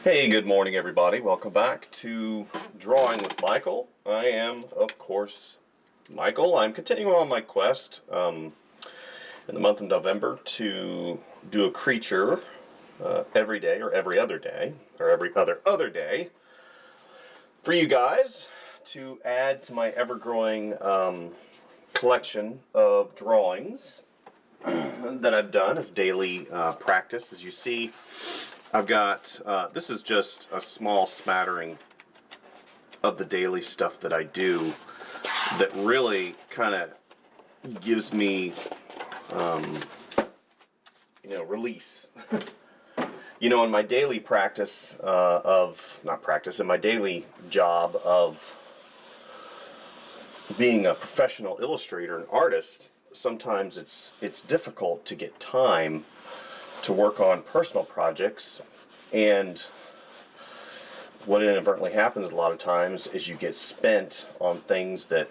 Hey, good morning everybody. Welcome back to Drawing with Michael. I am, of course, Michael. I'm continuing on my quest in the month of November to do a creature every day or every other day or every other day for you guys to add to my ever-growing collection of drawings that I've done as daily practice. As you see, I've got, this is just a small smattering of the daily stuff that I do that really kind of gives me, release. In my daily practice in my daily job of being a professional illustrator and artist, sometimes it's difficult to get time to work on personal projects, and what inadvertently happens a lot of times is you get spent on things that,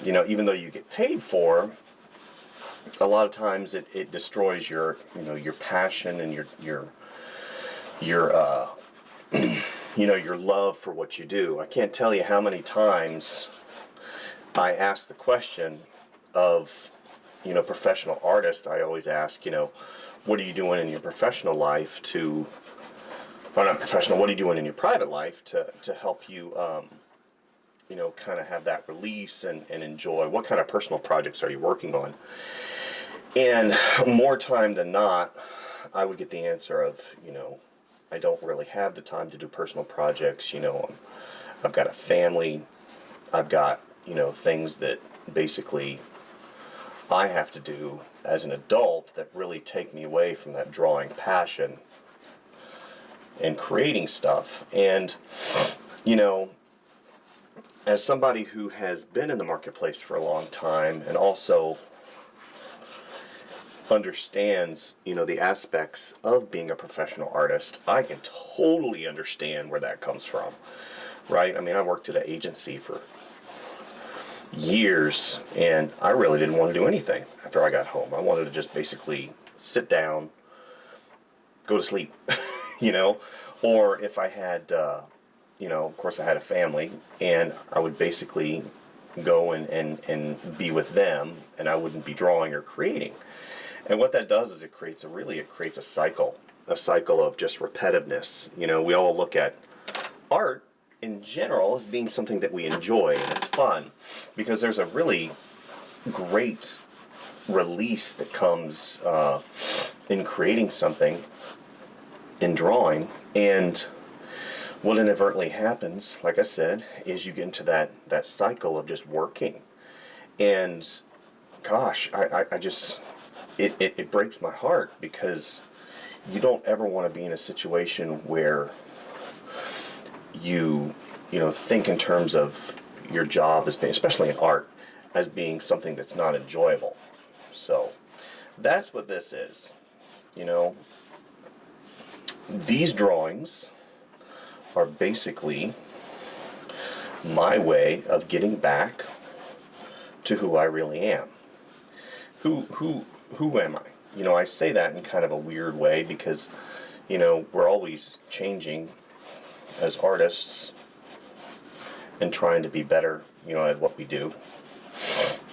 even though you get paid for, a lot of times it destroys your passion and your your love for what you do. I can't tell you how many times I ask the question of, professional artist. I always ask, what are you doing in your professional life what are you doing in your private life to help you, kind of have that release and enjoy? What kind of personal projects are you working on? And more time than not, I would get the answer of, I don't really have the time to do personal projects. I've got a family, I've got, things that basically I have to do as an adult that really take me away from that drawing passion and creating stuff. And, as somebody who has been in the marketplace for a long time and also understands, the aspects of being a professional artist, I can totally understand where that comes from, right? I mean, I worked at an agency for years, and I really didn't want to do anything after I got home. I wanted to just basically sit down, go to sleep, or if I had, of course I had a family, and I would basically go and be with them, and I wouldn't be drawing or creating. And what that does is it creates a cycle of just repetitiveness. We all look at art in general as being something that we enjoy and it's fun, because there's a really great release that comes in creating something, in drawing. And what inadvertently happens, like I said, is you get into that cycle of just working. And gosh, I just, it breaks my heart, because you don't ever want to be in a situation where you think in terms of your job as being, especially in art, as being something that's not enjoyable. So that's what this is. These drawings are basically my way of getting back to who I really am. Who am I? I say that in kind of a weird way, because we're always changing as artists and trying to be better, at what we do.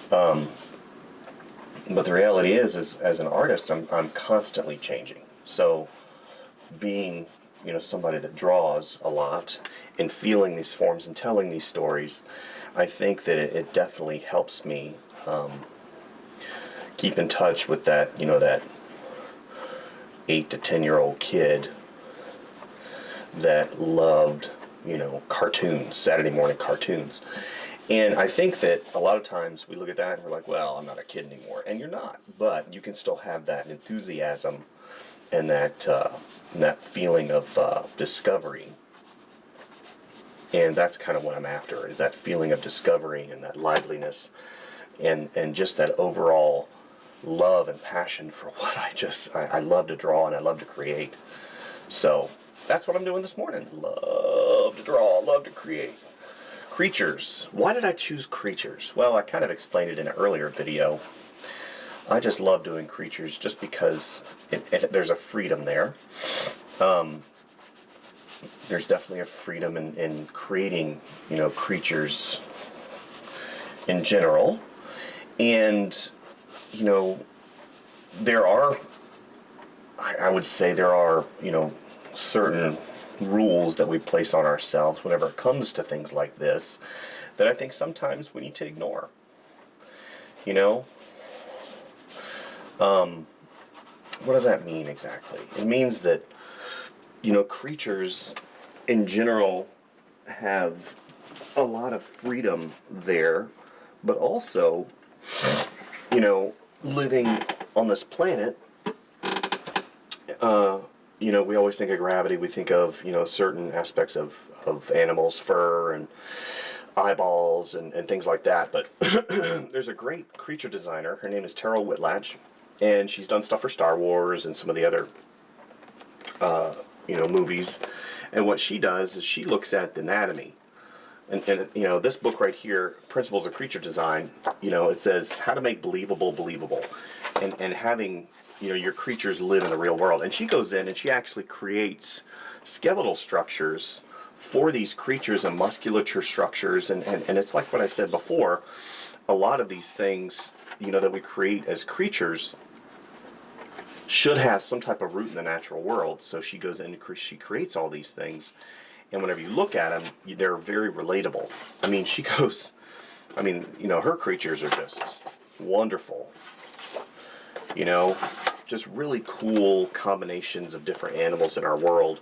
But the reality is as an artist, I'm constantly changing. So being, somebody that draws a lot and feeling these forms and telling these stories, I think that it definitely helps me keep in touch with that, that 8 to 10-year-old kid that loved, cartoons, Saturday morning cartoons. And I think that a lot of times we look at that and we're like, well, I'm not a kid anymore. And you're not, but you can still have that enthusiasm and that feeling of discovery. And that's kind of what I'm after, is that feeling of discovery and that liveliness and just that overall love and passion for what I love to draw and I love to create. So that's what I'm doing this morning. Love to draw, love to create. Creatures. Why did I choose creatures? Well, I kind of explained it in an earlier video. I just love doing creatures just because there's a freedom there. there's definitely a freedom in creating, you know, creatures in general. And, you know, there are, I would say there are, you know, certain rules that we place on ourselves whenever it comes to things like this that I think sometimes we need to ignore. You know? What does that mean exactly? It means that, you know, creatures in general have a lot of freedom there, but also, you know, living on this planet, you know, we always think of gravity, we think of, you know, certain aspects of animals, fur and eyeballs and things like that, but there's a great creature designer, her name is Terrell Whitlatch, and she's done stuff for Star Wars and some of the other, you know, movies, and what she does is she looks at the anatomy. And you know, this book right here, Principles of Creature Design, you know, it says how to make believable believable, and having, you know, your creatures live in the real world. And she goes in and she actually creates skeletal structures for these creatures and musculature structures, and it's like what I said before, a lot of these things, you know, that we create as creatures should have some type of root in the natural world. So she goes in and she creates all these things, and whenever you look at them, they're very relatable. I mean, she goes, I mean, you know, her creatures are just wonderful. You know, just really cool combinations of different animals in our world.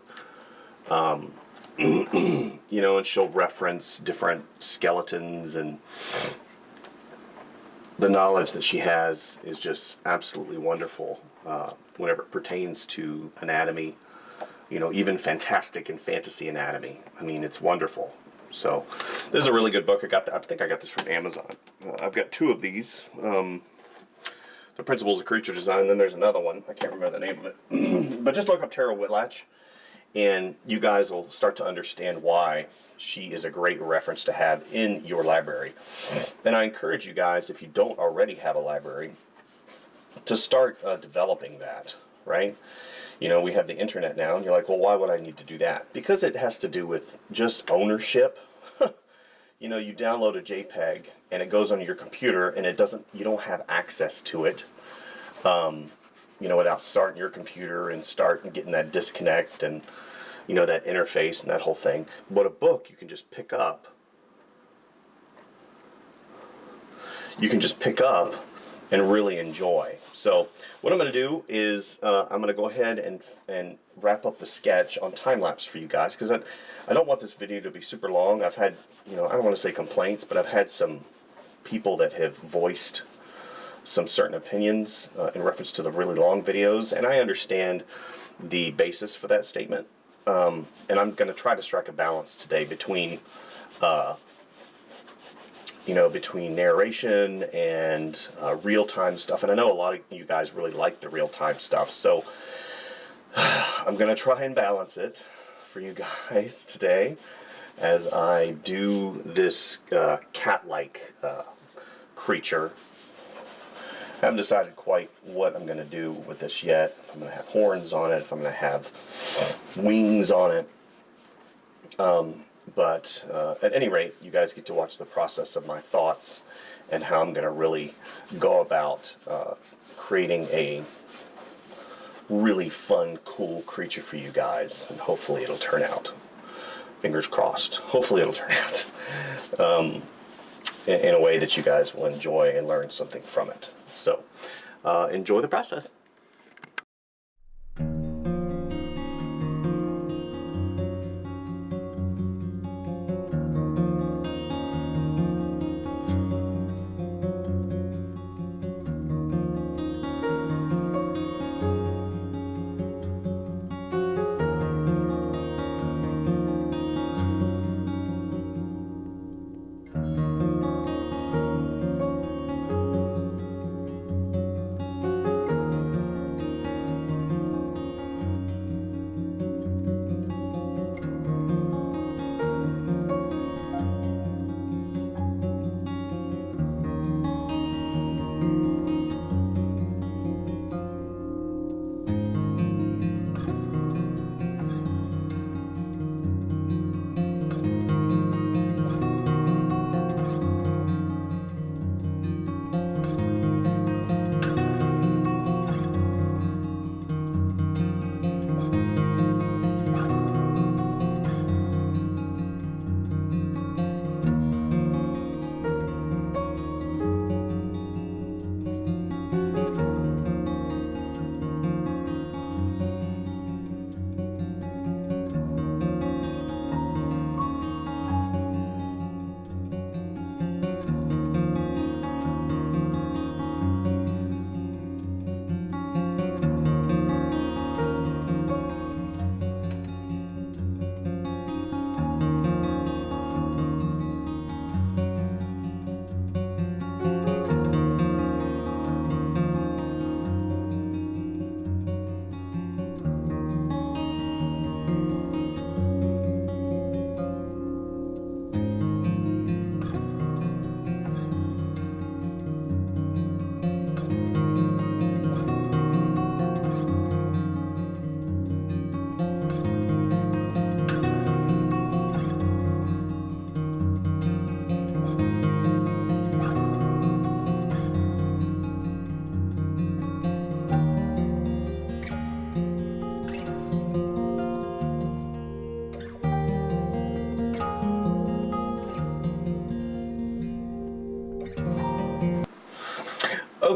You know, and she'll reference different skeletons, and the knowledge that she has is just absolutely wonderful whenever it pertains to anatomy. You know, even fantastic and fantasy anatomy. I mean, it's wonderful. So, this is a really good book. I think I got this from Amazon. I've got two of these. The Principles of Creature Design, and then there's another one. I can't remember the name of it. But just look up Terrell Whitlatch, and you guys will start to understand why she is a great reference to have in your library. And I encourage you guys, if you don't already have a library, to start developing that, right? You know, we have the internet now, and you're like, well, why would I need to do that? Because it has to do with just ownership. You know, you download a JPEG, and it goes on your computer, and it doesn't, you don't have access to it, you know, without starting your computer and getting that disconnect and, you know, that interface and that whole thing. But a book you can just pick up. You can just pick up and really enjoy. So what I'm going to do is I'm going to go ahead and wrap up the sketch on time-lapse for you guys, because I don't want this video to be super long. I've had, you know, I don't want to say complaints, but I've had some people that have voiced some certain opinions in reference to the really long videos, and I understand the basis for that statement. And I'm going to try to strike a balance today between you know, between narration and real-time stuff. And I know a lot of you guys really like the real-time stuff, so I'm going to try and balance it for you guys today as I do this cat-like creature. I haven't decided quite what I'm going to do with this yet. If I'm going to have horns on it, if I'm going to have wings on it. But at any rate, you guys get to watch the process of my thoughts and how I'm going to really go about creating a really fun, cool creature for you guys. And hopefully it'll turn out. Fingers crossed. Hopefully it'll turn out in a way that you guys will enjoy and learn something from it. So enjoy the process.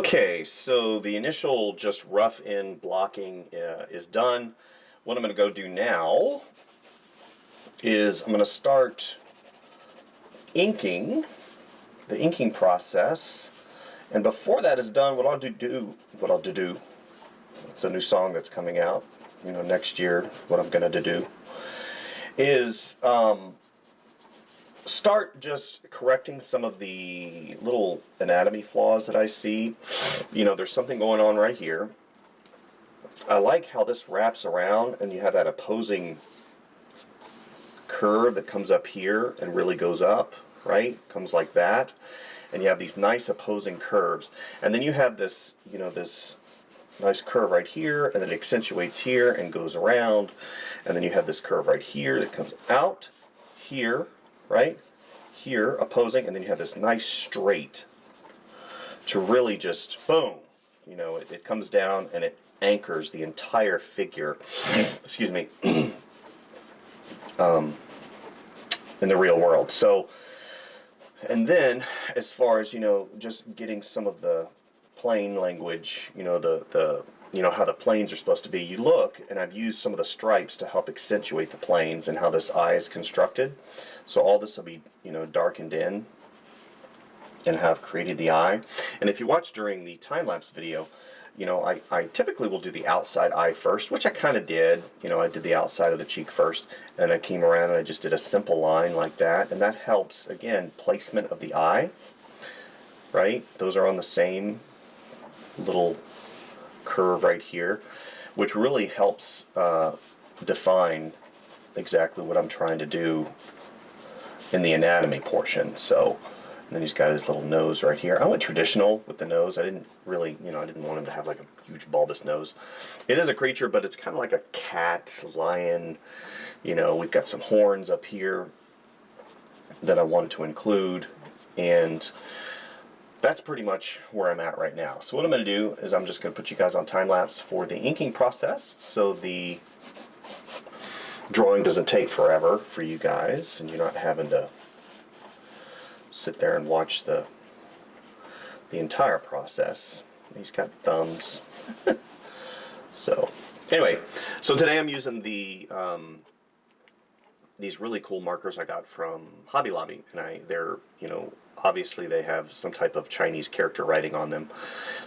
Okay, so the initial just rough in blocking is done. What I'm going to go do now is I'm going to start inking, the inking process. And before that is done, what I'll do, it's a new song that's coming out, you know, next year. What I'm going to do is start just correcting some of the little anatomy flaws that I see. You know, there's something going on right here. I like how this wraps around and you have that opposing curve that comes up here and really goes up, right? Comes like that. And you have these nice opposing curves. And then you have this, you know, this nice curve right here, and then it accentuates here and goes around. And then you have this curve right here that comes out here, right? Here, opposing, and then you have this nice straight to really just, boom, you know, it comes down and it anchors the entire figure, excuse me, in the real world. So, and then, as far as, you know, just getting some of the plane language, you know, you know, how the planes are supposed to be, you look, and I've used some of the stripes to help accentuate the planes and how this eye is constructed. So all this will be, you know, darkened in and have created the eye. And if you watch during the time-lapse video, you know, I typically will do the outside eye first, which I kind of did. You know, I did the outside of the cheek first, and I came around and I just did a simple line like that, and that helps, again, placement of the eye, right? Those are on the same little curve right here, which really helps define exactly what I'm trying to do in the anatomy portion. So, and then he's got his little nose right here. I went traditional with the nose. I didn't really, you know, I didn't want him to have like a huge bulbous nose. It is a creature, but it's kind of like a cat, lion. You know, we've got some horns up here that I wanted to include, and that's pretty much where I'm at right now. So what I'm going to do is I'm just going to put you guys on time lapse for the inking process, so the drawing doesn't take forever for you guys, and you're not having to sit there and watch the entire process. He's got thumbs. So anyway, so today I'm using the these really cool markers I got from Hobby Lobby, and they're, you know, obviously they have some type of Chinese character writing on them.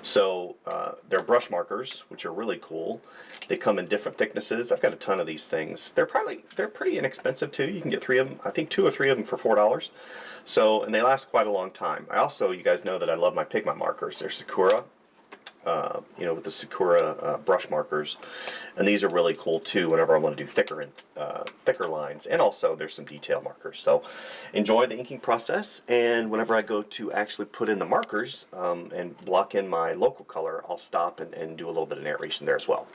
So they're brush markers, which are really cool. They come in different thicknesses. I've got a ton of these things. They're pretty inexpensive too. You can get 3 of them, I think 2 or 3 of them for $4. So, and they last quite a long time. I also, you guys know that I love my pigment markers. They're Sakura, you know, with the Sakura brush markers, and these are really cool too whenever I want to do thicker lines, and also there's some detail markers. So enjoy the inking process, and whenever I go to actually put in the markers and block in my local color, I'll stop and do a little bit of narration there as well.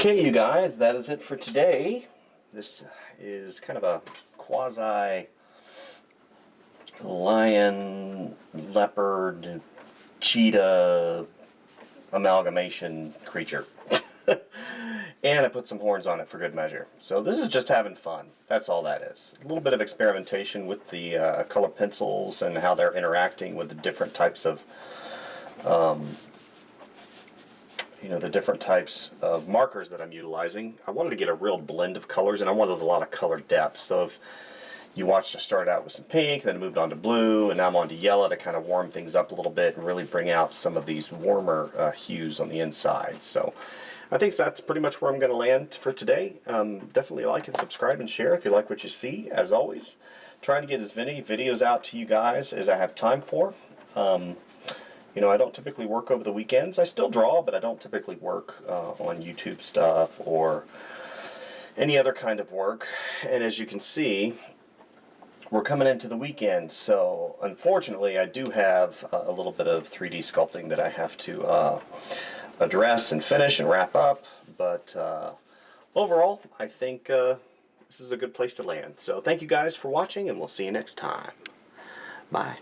Okay, you guys, that is it for today. This is kind of a quasi lion, leopard, cheetah amalgamation creature. And I put some horns on it for good measure. So this is just having fun. That's all that is. A little bit of experimentation with the color pencils and how they're interacting with the different types of the different types of markers that I'm utilizing. I wanted to get a real blend of colors, and I wanted a lot of color depth. So if you watched, I started out with some pink, then I moved on to blue, and now I'm on to yellow to kind of warm things up a little bit and really bring out some of these warmer hues on the inside. So I think that's pretty much where I'm going to land for today. Definitely like and subscribe and share if you like what you see. As always, trying to get as many videos out to you guys as I have time for. I don't typically work over the weekends. I still draw, but I don't typically work on YouTube stuff or any other kind of work. And as you can see, we're coming into the weekend, so unfortunately I do have a little bit of 3D sculpting that I have to address and finish and wrap up. But overall, I think this is a good place to land. So thank you guys for watching, and we'll see you next time. Bye.